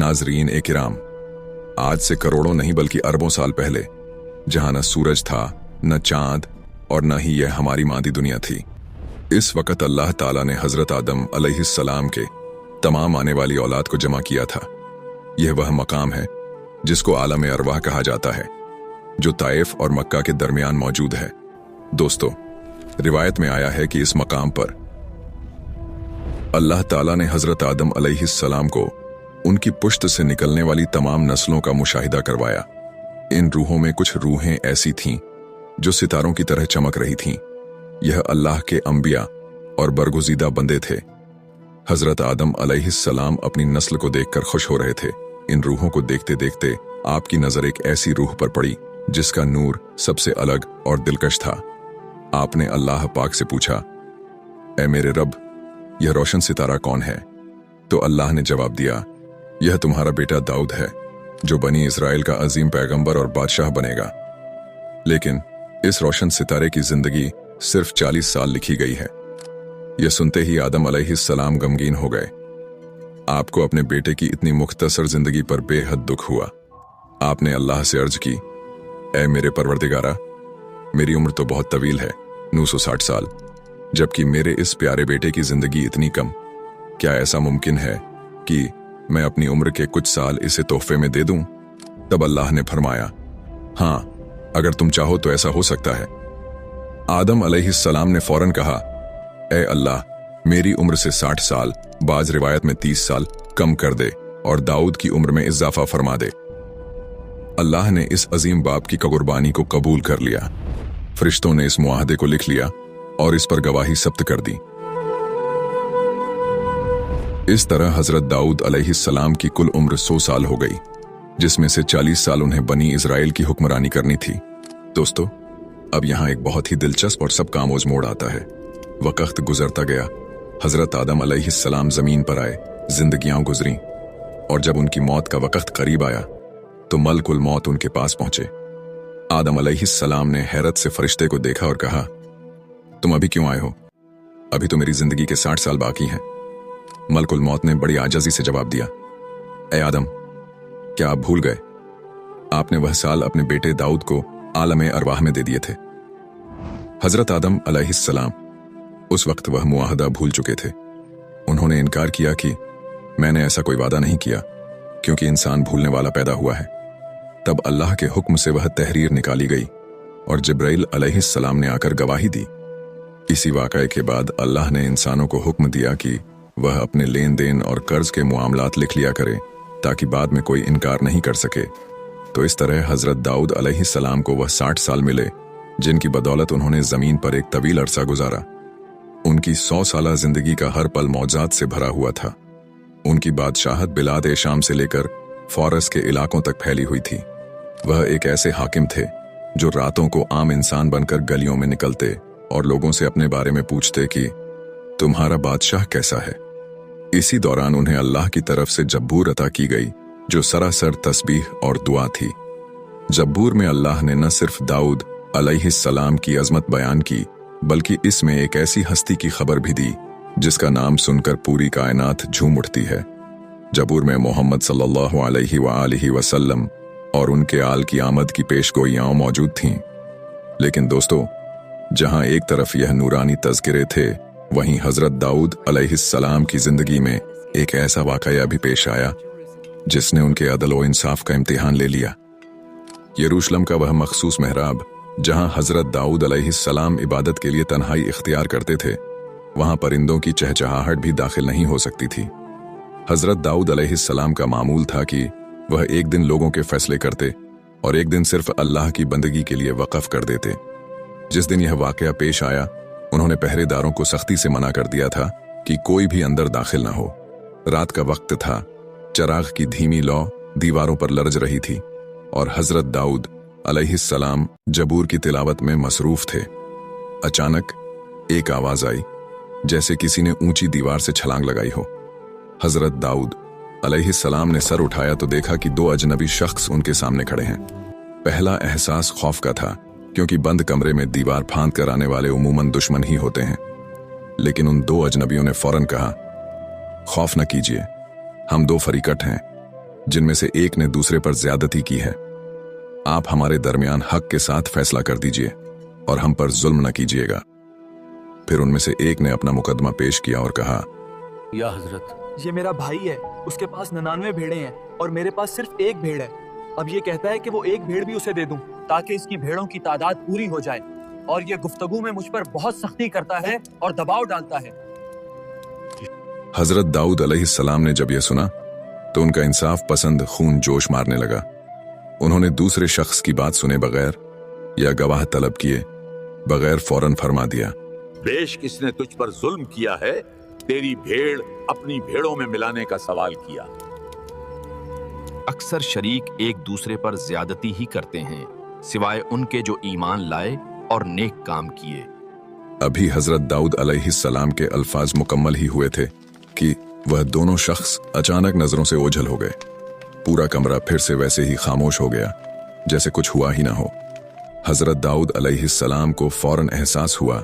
नाजरीन ए किराम, आज से करोड़ों नहीं बल्कि अरबों साल पहले, जहां न सूरज था, न चांद और न ही यह हमारी मादी दुनिया थी, इस वक्त अल्लाह ताला ने हजरत आदम अलैहिस्सलाम के तमाम आने वाली औलाद को जमा किया था। यह वह मकाम है जिसको आलम अरवाह कहा जाता है, जो ताइफ और मक्का के दरमियान मौजूद है। दोस्तों, रिवायत में आया है कि इस मकाम पर अल्लाह ताला ने हजरत आदम अलैहिस्सलाम को उनकी पुश्त से निकलने वाली तमाम नस्लों का मुशाहिदा करवाया। इन रूहों में कुछ रूहें ऐसी थीं जो सितारों की तरह चमक रही थीं। यह अल्लाह के अंबिया और बरगुज़ीदा बंदे थे। हजरत आदम अलैहिस्सलाम अपनी नस्ल को देखकर खुश हो रहे थे। इन रूहों को देखते देखते आपकी नजर एक ऐसी रूह पर पड़ी जिसका नूर सबसे अलग और दिलकश था। आपने अल्लाह पाक से पूछा, ऐ मेरे रब, यह रोशन सितारा कौन है? तो अल्लाह ने जवाब दिया, यह तुम्हारा बेटा दाऊद है, जो बनी इस्राएल का अजीम पैगंबर और बादशाह बनेगा। लेकिन इस रोशन सितारे की जिंदगी सिर्फ 40 साल लिखी गई है। यह सुनते ही आदम अलैहिस्सलाम गमगीन हो गए। आपको अपने बेटे की इतनी मुख्तसर जिंदगी पर बेहद दुख हुआ। आपने अल्लाह से अर्ज की, ऐ मेरे परवरदिगारा, मेरी उम्र तो बहुत तवील है, 960 साल, जबकि मेरे इस प्यारे बेटे की जिंदगी इतनी कम। क्या ऐसा मुमकिन है कि मैं अपनी उम्र के कुछ साल इसे तोहफे में दे दूं? तब अल्लाह ने फरमाया, हाँ, अगर तुम चाहो तो ऐसा हो सकता है। आदम अलैहिस्सलाम ने फौरन कहा, ऐ अल्लाह, मेरी उम्र से 60 साल, बाज रिवायत में 30 साल कम कर दे और दाऊद की उम्र में इजाफा फरमा दे। अल्लाह ने इस अजीम बाप की कुर्बानी को कबूल कर लिया। फरिश्तों ने इस मुआहदे को लिख लिया और इस पर गवाही सब्त कर दी। इस तरह हजरत दाऊद अलैहिस्सलाम की कुल उम्र 100 साल हो गई, जिसमें से 40 साल उन्हें बनी इजराइल की हुक्मरानी करनी थी। दोस्तों, अब यहाँ एक बहुत ही दिलचस्प और सबका आमोज मोड़ आता है। वक्त गुजरता गया, हजरत आदम अलैहिस्सलाम जमीन पर आए, जिंदगियां गुजरी, और जब उनकी मौत का वक्त करीब आया तो मलकुल मौत उनके पास पहुंचे। आदम अलैहिस्सलाम ने हैरत से फरिश्ते को देखा और कहा, तुम अभी क्यों आए हो? अभी तो मेरी जिंदगी के 60 साल बाकी हैं। मलकुल मौत ने बड़ी आजजी से जवाब दिया, ऐ आदम, क्या आप भूल गए? आपने वह साल अपने बेटे दाऊद को आलम अरवाह में दे दिए थे। हजरत आदम अलैहिस्सलाम उस वक्त वह मुआहदा भूल चुके थे। उन्होंने इनकार किया कि मैंने ऐसा कोई वादा नहीं किया, क्योंकि इंसान भूलने वाला पैदा हुआ है। तब अल्लाह के हुक्म से वह तहरीर निकाली गई और जिब्राइल अलैहिस्सलाम ने आकर गवाही दी। इसी वाक़ये के बाद अल्लाह ने इंसानों को हुक्म दिया कि वह अपने लेन देन और कर्ज के मामलात लिख लिया करे, ताकि बाद में कोई इनकार नहीं कर सके। तो इस तरह हजरत दाऊद अलैहिस्सलाम को वह 60 साल मिले, जिनकी बदौलत उन्होंने जमीन पर एक तवील अरसा गुजारा। उनकी 100 साला जिंदगी का हर पल मौजात से भरा हुआ था। उनकी बादशाहत बिलाद शाम से लेकर फारस के इलाकों तक फैली हुई थी। वह एक ऐसे हाकिम थे जो रातों को आम इंसान बनकर गलियों में निकलते और लोगों से अपने बारे में पूछते कि तुम्हारा बादशाह कैसा है। इसी दौरान उन्हें अल्लाह की तरफ से जब्बूर अता की गई, जो सरासर तस्बीह और दुआ थी। जब्बूर में अल्लाह ने न सिर्फ दाऊद अलैहिस्सलाम की अजमत बयान की, बल्कि इसमें एक ऐसी हस्ती की खबर भी दी जिसका नाम सुनकर पूरी कायनात झूम उठती है। जबूर में मोहम्मद सल्लल्लाहु अलैहि वसल्लम और उनके आल की आमद की पेशगोइयां मौजूद थीं। लेकिन दोस्तों, जहां एक तरफ यह नूरानी तज़किरे थे, वहीं हजरत दाऊद अलैहिस्सलाम की जिंदगी में एक ऐसा वाकया भी पेश आया जिसने उनके अदल व इंसाफ का इम्तिहान ले लिया। यरूशलेम का वह मखसूस महराब जहां हजरत दाऊद अलैहिस्सलाम इबादत के लिए तन्हाई इख्तियार करते थे, वहां परिंदों की चहचहाहट भी दाखिल नहीं हो सकती थी। हजरत दाऊद अलैहिस्सलाम का मामूल था कि वह एक दिन लोगों के फैसले करते और एक दिन सिर्फ अल्लाह की बंदगी के लिए वक़फ़ कर देते। जिस दिन यह वाकया पेश आया, उन्होंने पहरेदारों को सख्ती से मना कर दिया था कि कोई भी अंदर दाखिल न हो। रात का वक्त था, चराग की धीमी लौ दीवारों पर लरज रही थी और हजरत दाऊद अलैहिस्सलाम जबूर की तिलावत में मसरूफ थे। अचानक एक आवाज आई, जैसे किसी ने ऊंची दीवार से छलांग लगाई हो। हजरत दाऊद अलैहिस्सलाम ने सर उठाया तो देखा कि 2 अजनबी शख्स उनके सामने खड़े हैं। पहला एहसास खौफ का था, क्योंकि बंद कमरे में दीवार फांद कर आने वाले उमूमन दुश्मन ही होते हैं। लेकिन उन 2 अजनबियों ने फौरन कहा, खौफ न कीजिए, हम 2 फरीकट हैं। जिनमें से एक ने दूसरे पर ज्यादती की है। आप हमारे दरमियान हक के साथ फैसला कर दीजिए और हम पर जुल्म न कीजिएगा। फिर उनमें से एक ने अपना मुकदमा पेश किया और कहा, या हजरत, ये मेरा भाई है, उसके पास 99 भेड़ें हैं और मेरे पास सिर्फ एक भेड़ है। अब ये कहता है कि वो एक भेड़ भी उसे दे दूं ताकि इसकी भेड़ों की तादाद पूरी हो जाए, और ये गुफ्तगू में मुझ पर बहुत सख्ती करता है और दबाव डालता है। हजरत दाऊद अलैहिस्सलाम ने जब यह सुना तो उनका इंसाफ पसंद खून जोश मारने लगा। उन्होंने दूसरे शख्स की बात सुने बगैर या गवाह तलब किए बगैर फौरन फरमा दिया, बेश किसने तुझ पर जुल्म किया है, तेरी भेड़ अपनी भेड़ों में मिलाने का सवाल किया। अक्सर शरीक एक दूसरे पर ज्यादती ही करते हैं, सिवाय उनके जो ईमान लाए और नेक काम किए। अभी हजरत दाऊद अलैहिस्सलाम के अल्फाज मुकम्मल ही हुए थे कि वह दोनों शख्स अचानक नजरों से ओझल हो गए। पूरा कमरा फिर से वैसे ही खामोश हो गया जैसे कुछ हुआ ही ना हो। हजरत दाऊद अलैहिस्सलाम को फौरन एहसास हुआ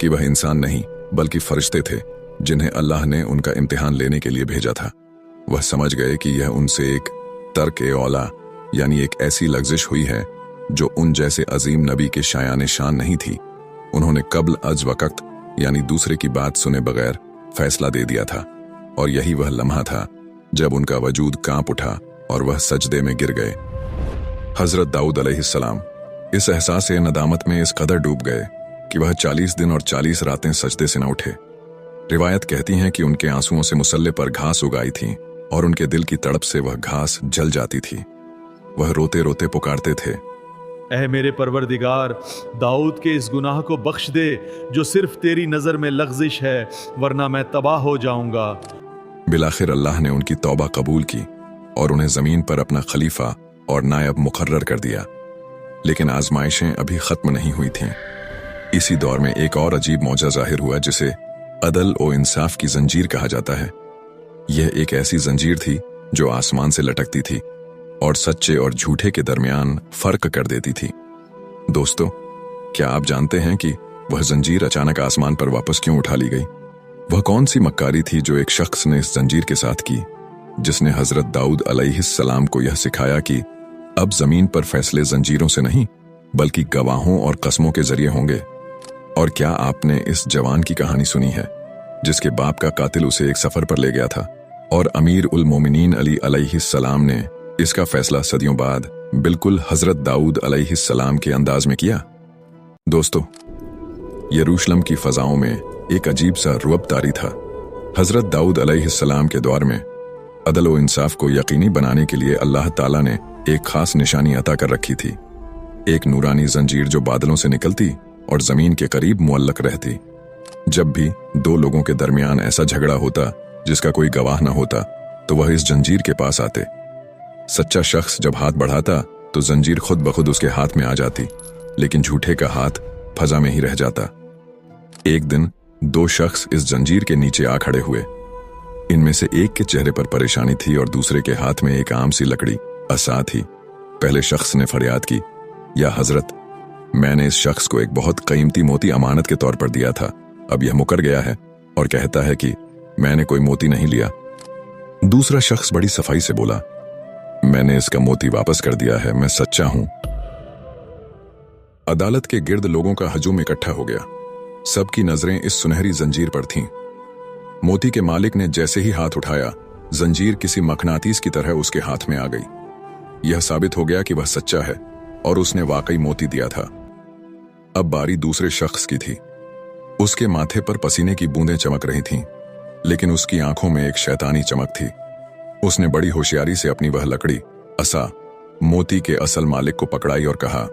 कि वह इंसान नहीं बल्कि फरिश्ते थे जिन्हें अल्लाह ने उनका इम्तिहान लेने के लिए भेजा था। वह समझ गए कि यह उनसे एक तर्क-ए-औला यानी एक ऐसी लग़ज़िश हुई है जो उन जैसे अजीम नबी के शायान शान नहीं थी। उन्होंने कब्ल अज वक़्त यानी दूसरे की बात सुने बगैर फैसला दे दिया था, और यही वह लम्हा था जब उनका वजूद कांप उठा और वह सजदे में गिर गए। हजरत दाऊद अलैहिस्सलाम इस एहसास नदामत में इस कदर डूब गए कि वह 40 दिन और 40 रातें सजदे से न उठे। रिवायत कहती हैं कि उनके आंसुओं से मुसल्ले पर घास उगाई थी और उनके दिल की तड़प से वह घास जल जाती थी। वह रोते रोते पुकारते थे, ऐ मेरे परवरदिगार, दाऊद के इस गुनाह को बख्श दे जो सिर्फ तेरी नजर में लग़ज़िश है, वरना मैं तबाह हो जाऊंगा। बिलाखिर अल्लाह ने उनकी तौबा कबूल की और उन्हें जमीन पर अपना खलीफा और नायब मुकर्रर कर दिया। लेकिन आजमाइशें अभी खत्म नहीं हुई थीं। इसी दौर में एक और अजीब मौजा जाहिर हुआ जिसे अदल और इंसाफ की जंजीर कहा जाता है। यह एक ऐसी जंजीर थी जो आसमान से लटकती थी और सच्चे और झूठे के दरमियान फर्क कर देती थी। दोस्तों, क्या आप जानते हैं कि वह जंजीर अचानक आसमान पर वापस क्यों उठा ली गई? वह कौन सी मक्कारी थी जो एक शख्स ने इस जंजीर के साथ की, जिसने हजरत दाऊद अलैहिस्सलाम को यह सिखाया कि अब जमीन पर फैसले जंजीरों से नहीं बल्कि गवाहों और कस्मों के जरिए होंगे? और क्या आपने इस जवान की कहानी सुनी है जिसके बाप का कातिल उसे एक सफर पर ले गया था और अमीर उल मोमिनीन अली अलैहिस्सलाम ने इसका फैसला सदियों बाद बिल्कुल हजरत दाऊद अलैहिस्सलाम के अंदाज में किया? दोस्तों, यरूशलेम की फजाओं में एक अजीब सा रुअब तारी था। हजरत दाऊद अलैहिस्सलाम के दौर में अदल व इंसाफ को यकीनी बनाने के लिए अल्लाह ताला ने एक खास निशानी अता कर रखी थी। एक नूरानी जंजीर जो बादलों से निकलती और जमीन के करीब मुअल्लक रहती। जब भी दो लोगों के दरमियान ऐसा झगड़ा होता जिसका कोई गवाह न होता तो वह इस जंजीर के पास आते। सच्चा शख्स जब हाथ बढ़ाता तो जंजीर खुद ब खुद उसके हाथ में आ जाती, लेकिन झूठे का हाथ फजा में ही रह जाता। एक दिन दो शख्स इस जंजीर के नीचे आ खड़े हुए। इनमें से एक के चेहरे पर परेशानी थी और दूसरे के हाथ में एक आम सी लकड़ी असा थी। पहले शख्स ने फरियाद की, या हजरत, मैंने इस शख्स को एक बहुत कीमती मोती अमानत के तौर पर दिया था। अब यह मुकर गया है और कहता है कि मैंने कोई मोती नहीं लिया। दूसरा शख्स बड़ी सफाई से बोला, मैंने इसका मोती वापस कर दिया है, मैं सच्चा हूं। अदालत के गिर्द लोगों का हजूम इकट्ठा हो गया। सबकी नजरें इस सुनहरी जंजीर पर थीं। मोती के मालिक ने जैसे ही हाथ उठाया, जंजीर किसी मखनातीस की तरह उसके हाथ में आ गई। यह साबित हो गया कि वह सच्चा है और उसने वाकई मोती दिया था। अब बारी दूसरे शख्स की थी। उसके माथे पर पसीने की बूंदें चमक रही थीं, लेकिन उसकी आंखों में एक शैतानी चमक थी। उसने बड़ी होशियारी से अपनी वह लकड़ी असा मोती के असल मालिक को पकड़ाई और कहा,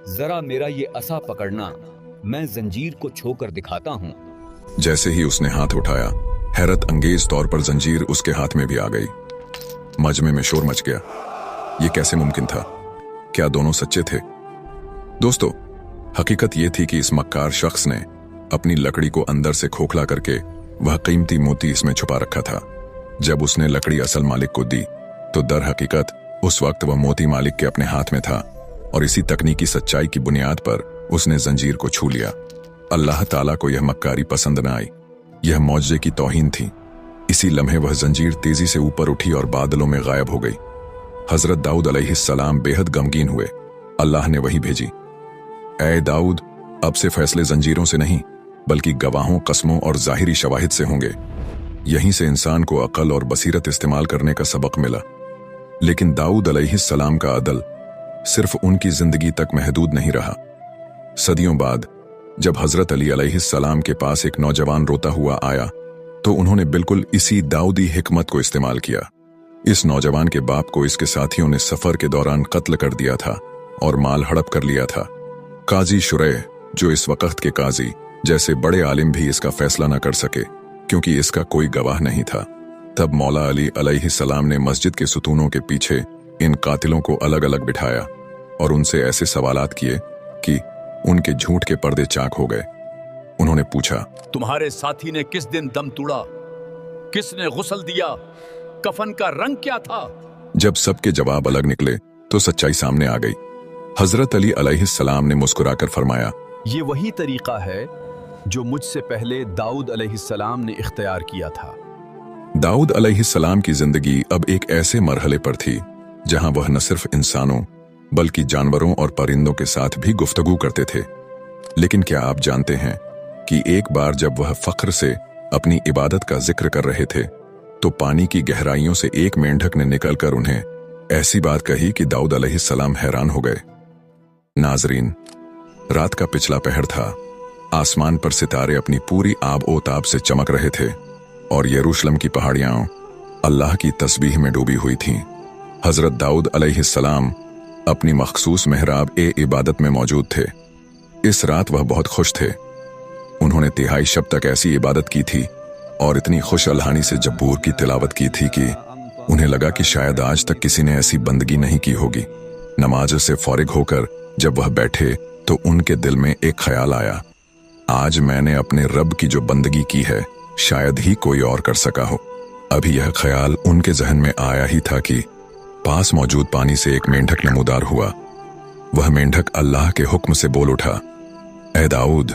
जरा मेरा ये असा पकड़ना, मैं जंजीर को छोकर दिखाता हूँ। जैसे ही उसने हाथ उठाया, हैरत अंगेज तौर पर जंजीर उसके हाथ में भी आ गई। मजमे में शोर मच गया। ये कैसे मुमकिन था? क्या दोनों सच्चे थे? दोस्तों, हकीकत यह थी कि इस मक्कार शख्स ने अपनी लकड़ी को अंदर से खोखला करके वह कीमती मोती इसमें छुपा रखा था। जब उसने लकड़ी असल मालिक को दी तो दर हकीकत उस वक्त वह मोती मालिक के अपने हाथ में था, और इसी तकनीकी सच्चाई की बुनियाद पर उसने जंजीर को छू लिया। अल्लाह ताला को यह मक्कारी पसंद न आई। यह मौजे की तौहीन थी। इसी लम्हे वह जंजीर तेजी से ऊपर उठी और बादलों में गायब हो गई। हजरत दाऊद अलैहिस्सलाम बेहद गमगीन हुए। अल्लाह ने वही भेजी, ऐ दाऊद, अब से फैसले जंजीरों से नहीं बल्कि गवाहों, कस्मों और जाहिरी शवाहिद से होंगे। यहीं से इंसान को अकल और बसीरत इस्तेमाल करने का सबक मिला। लेकिन दाऊद अलैहिस्सलाम का अदल सिर्फ उनकी जिंदगी तक महदूद नहीं रहा। सदियों बाद जब हजरत अली अलैहिस्सलाम के पास एक नौजवान रोता हुआ आया तो उन्होंने बिल्कुल इसी दाऊदी हिकमत को इस्तेमाल किया। इस नौजवान के बाप को इसके साथियों ने सफर के दौरान कत्ल कर दिया था और माल हड़प कर लिया था। काजी शुरैह, जो इस वक्त के काजी जैसे बड़े आलिम भी इसका फैसला न कर सके क्योंकि इसका कोई गवाह नहीं था। तब मौला अली अलैहिस्सलाम ने मस्जिद के सुतूनों के पीछे इन कातिलों को अलग अलग बिठाया और उनसे ऐसे सवालात किए कि उनके झूठ के पर्दे चाक हो गए। उन्होंने पूछा, तुम्हारे साथी ने किस दिन दम तोड़ा? किसने गुस्ल दिया? कफन का रंग क्या था? जब सबके जवाब अलग निकले तो सच्चाई सामने आ गई। हजरत अली अलैहिस्सलाम ने मुस्कुराकर फरमाया, ये वही तरीका है जो मुझसे पहले दाऊद अलैहिस्सलाम ने इख्तियार किया था। दाऊद अलैहिस्सलाम की जिंदगी अब एक ऐसे मरहले पर थी जहां वह न सिर्फ इंसानों बल्कि जानवरों और परिंदों के साथ भी गुफ्तगू करते थे। लेकिन क्या आप जानते हैं कि एक बार जब वह फख्र से अपनी इबादत का जिक्र कर रहे थे तो पानी की गहराइयों से एक मेंढक ने निकलकर उन्हें ऐसी बात कही कि दाऊद अलैहिस्सलाम हैरान हो गए। नाजरीन, रात का पिछला पहर था। आसमान पर सितारे अपनी पूरी आब-ओ-ताब से चमक रहे थे और यरूशलेम की पहाड़ियां अल्लाह की तस्बीह में डूबी हुई थीं। हजरत दाऊद अलैहिस्सलाम अपनी मखसूस मेहराब ए इबादत में मौजूद थे। इस रात वह बहुत खुश थे। उन्होंने तिहाई शब तक ऐसी इबादत की थी और इतनी खुश अलहानी से जब्बूर की तिलावत की थी कि उन्हें लगा कि शायद आज तक किसी ने ऐसी बंदगी नहीं की होगी। नमाज से फौरिग होकर जब वह बैठे तो उनके दिल में एक ख्याल आया, आज मैंने अपने रब की जो बंदगी की है शायद ही कोई और कर सका हो। अभी यह ख्याल उनके जहन में आया ही था कि पास मौजूद पानी से एक मेंढक नमूदार हुआ। वह मेंढक अल्लाह के हुक्म से बोल उठा, ऐ दाऊद,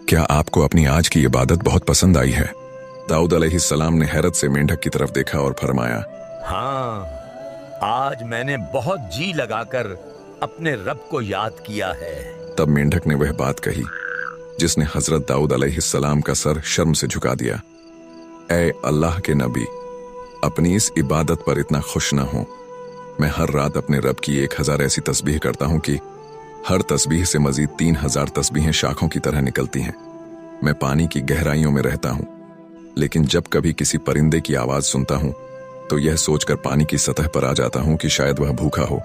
क्या आपको अपनी आज की इबादत बहुत पसंद आई है? दाऊद अलैहिस्सलाम ने हैरत से मेंढक की तरफ देखा और फरमाया, हाँ, आज मैंने बहुत जी लगाकर अपने रब को याद किया है। तब मेंढक ने वह बात कही जिसने हजरत दाऊद अलैहिस्सलाम का सर शर्म से झुका दिया। ऐ अल्लाह के नबी, अपनी इस इबादत पर इतना खुश न हो। मैं हर रात अपने रब की 1000 ऐसी तस्बीह करता हूं कि हर तस्बीह से मजीद 3000 तस्बीहें शाखों की तरह निकलती हैं। मैं पानी की गहराइयों में रहता हूं, लेकिन जब कभी किसी परिंदे की आवाज सुनता हूं तो यह सोचकर पानी की सतह पर आ जाता हूं कि शायद वह भूखा हो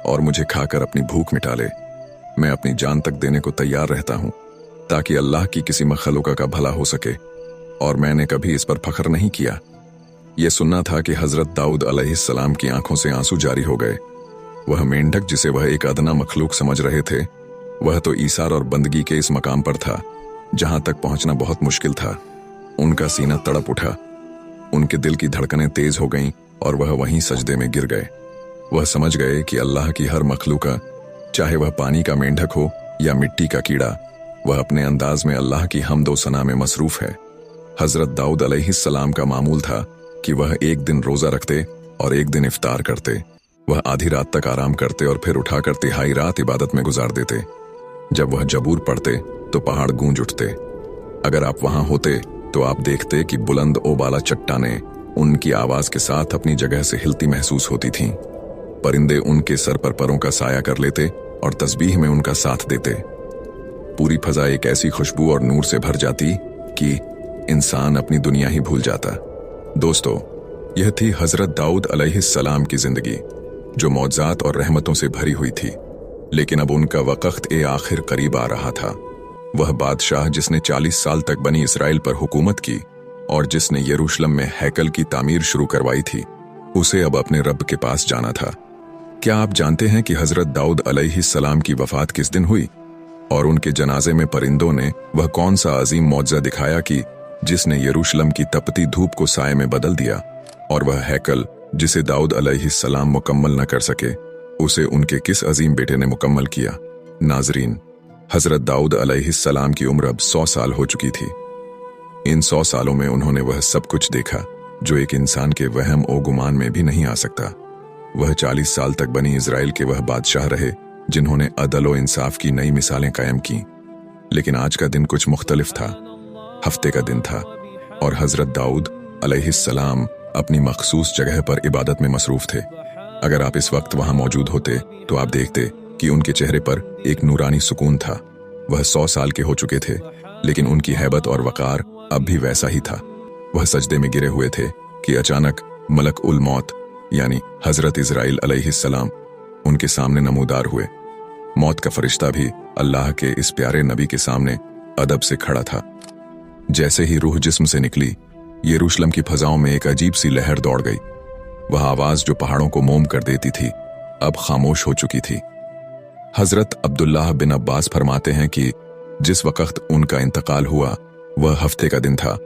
और मुझे खाकर अपनी भूख मिटा ले। मैं अपनी जान तक देने को तैयार रहता हूं ताकि अल्लाह की किसी मखलूका का भला हो सके, और मैंने कभी इस पर फख्र नहीं किया। यह सुनना था कि हजरत दाऊद अलैहिस्सलाम की आंखों से आंसू जारी हो गए। वह मेंढक जिसे वह एक अदना मखलूक समझ रहे थे, वह तो ईसार और बंदगी के इस मकाम पर था जहां तक पहुंचना बहुत मुश्किल था। उनका सीना तड़प उठा, उनके दिल की धड़कनें तेज हो गईं और वह वहीं सजदे में गिर गए। वह समझ गए कि अल्लाह की हर मखलूका, चाहे वह पानी का मेंढक हो या मिट्टी का कीड़ा, वह अपने अंदाज में अल्लाह की हम्दो सना में मसरूफ है। हजरत दाऊद अलैहिस्सलाम का मामूल था कि वह एक दिन रोजा रखते और एक दिन इफ्तार करते। वह आधी रात तक आराम करते और फिर उठाकर तिहाई रात इबादत में गुजार देते। जब वह जबूर पढ़ते तो पहाड़ गूंज उठते। अगर आप वहां होते तो आप देखते कि बुलंद ओबाला चट्टानें उनकी आवाज के साथ अपनी जगह से हिलती महसूस होती थीं। परिंदे उनके सर पर परों का साया कर लेते और तस्बीह में उनका साथ देते। पूरी फजा एक ऐसी खुशबू और नूर से भर जाती कि इंसान अपनी दुनिया ही भूल जाता। दोस्तों, यह थी हजरत दाऊद अलैहिस्सलाम की जिंदगी जो मौजज़ात और रहमतों से भरी हुई थी। लेकिन अब उनका वक्त ए आखिर करीब आ रहा था। वह बादशाह जिसने 40 साल तक बनी इसराइल पर हुकूमत की और जिसने यरूशलेम में हैकल की तामीर शुरू करवाई थी, उसे अब अपने रब के पास जाना था। क्या आप जानते हैं कि हजरत दाऊद अलैहिस्सलाम की वफात किस दिन हुई और उनके जनाजे में परिंदों ने वह कौन सा अजीम मौजज़ा दिखाया कि जिसने यरूशलेम की तपती धूप को साये में बदल दिया, और वह हैकल जिसे दाऊद अलैहिस्सलाम मुकम्मल न कर सके, उसे उनके किस अजीम बेटे ने मुकम्मल किया। नाजरीन, हजरत दाऊद अलैहिस्सलाम की उम्र अब 100 साल हो चुकी थी। इन 100 सालों में उन्होंने वह सब कुछ देखा जो एक इंसान के वहम और गुमान में भी नहीं आ सकता। वह 40 साल तक बनी इजराइल के वह बादशाह रहे जिन्होंने अदल और इंसाफ की नई मिसालें कायम की। लेकिन आज का दिन कुछ मुख्तलिफ था। हफ्ते का दिन था और हजरत दाऊद अलैहिस्सलाम अपनी मखसूस जगह पर इबादत में मसरूफ थे। अगर आप इस वक्त वहां मौजूद होते तो आप देखते कि उनके चेहरे पर एक नूरानी सुकून था। वह 100 साल के हो चुके थे, लेकिन उनकी हैबत और वकार अब भी वैसा ही था। वह सजदे में गिरे हुए थे कि अचानक मलक उल मौत यानी हजरत इजराइल अलैहिस्सलाम उनके सामने नमूदार हुए। मौत का फरिश्ता भी अल्लाह के इस प्यारे नबी के सामने अदब से खड़ा था। जैसे ही रूह जिस्म से निकली, यरूशलेम की फजाओं में एक अजीब सी लहर दौड़ गई। वह आवाज जो पहाड़ों को मोम कर देती थी, अब खामोश हो चुकी थी। हजरत अब्दुल्लाह बिन अब्बास फरमाते हैं कि जिस वक्त उनका इंतकाल हुआ वह हफ्ते का दिन था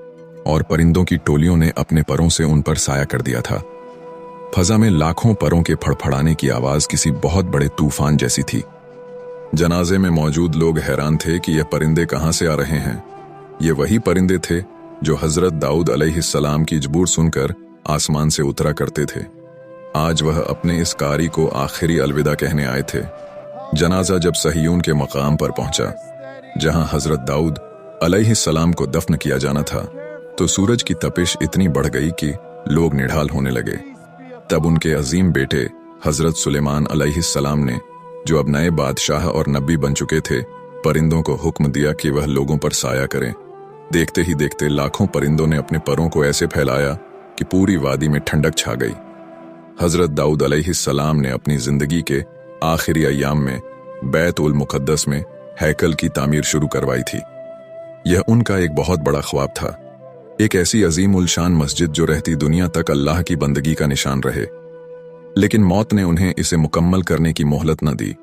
और परिंदों की टोलियों ने अपने परों से उन पर साया कर दिया था। फजा में लाखों परों के फड़फड़ाने की आवाज किसी बहुत बड़े तूफान जैसी थी। जनाजे में मौजूद लोग हैरान थे कि यह परिंदे कहां से आ रहे हैं। ये वही परिंदे थे जो हजरत दाऊद अलैहिस्सलाम की जबूर सुनकर आसमान से उतरा करते थे। आज वह अपने इस कारी को आखिरी अलविदा कहने आए थे। जनाजा जब सहियून के मकाम पर पहुंचा, जहां हजरत दाऊद अलैहिस्सलाम को दफन किया जाना था, तो सूरज की तपिश इतनी बढ़ गई कि लोग निढाल होने लगे। तब उनके अजीम बेटे हजरत सुलेमान अलैहिस्सलाम ने, जो अब नए बादशाह और नबी बन चुके थे, परिंदों को हुक्म दिया कि वह लोगों पर साया करें। देखते ही देखते लाखों परिंदों ने अपने परों को ऐसे फैलाया कि पूरी वादी में ठंडक छा गई। हजरत दाऊद अलैहिस्सलाम ने अपनी जिंदगी के आखिरी अय्याम में बैत उल मुकद्दस में हैकल की तामीर शुरू करवाई थी। यह उनका एक बहुत बड़ा ख्वाब था, एक ऐसी अजीम उल शान मस्जिद जो रहती दुनिया तक अल्लाह की बंदगी का निशान रहे। लेकिन मौत ने उन्हें इसे मुकम्मल करने की मोहलत न दी।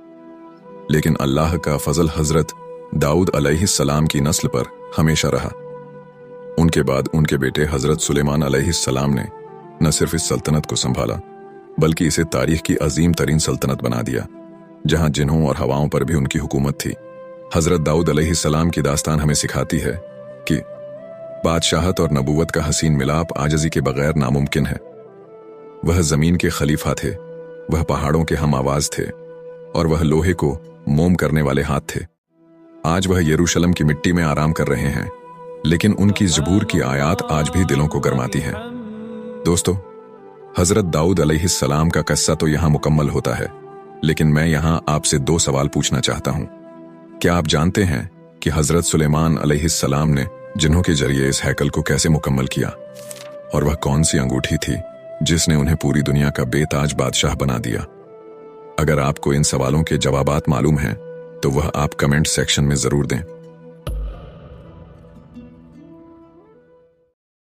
लेकिन अल्लाह का फजल हजरत दाऊद अलैहिस्सलाम की नस्ल पर हमेशा रहा। उनके बाद उनके बेटे हजरत सुलेमान अलैहिस्सलाम ने न सिर्फ इस सल्तनत को संभाला, बल्कि इसे तारीख की अजीम तरीन सल्तनत बना दिया, जहां जिन्हों और हवाओं पर भी उनकी हुकूमत थी। हजरत दाऊद अलैहिस्सलाम की दास्तान हमें सिखाती है कि बादशाहत और नबूवत का हसीन मिलाप आजिज़ी के बगैर नामुमकिन है। वह जमीन के खलीफा थे, वह पहाड़ों के हम आवाज थे, और वह लोहे को मोम करने वाले हाथ थे। आज वह यरूशलेम की मिट्टी में आराम कर रहे हैं, लेकिन उनकी ज़बूर की आयात आज भी दिलों को गरमाती हैं। दोस्तों, हजरत दाऊद अलैहिस्सलाम का किस्सा तो यहाँ मुकम्मल होता है, लेकिन मैं यहाँ आपसे 2 सवाल पूछना चाहता हूँ। क्या आप जानते हैं कि हजरत सुलेमान अलैहिस्सलाम ने जिन्हों के जरिए इस हैकल को कैसे मुकम्मल किया, और वह कौन सी अंगूठी थी जिसने उन्हें पूरी दुनिया का बेताज बादशाह बना दिया? अगर आपको इन सवालों के जवाबात मालूम हैं तो वह आप कमेंट सेक्शन में जरूर दें।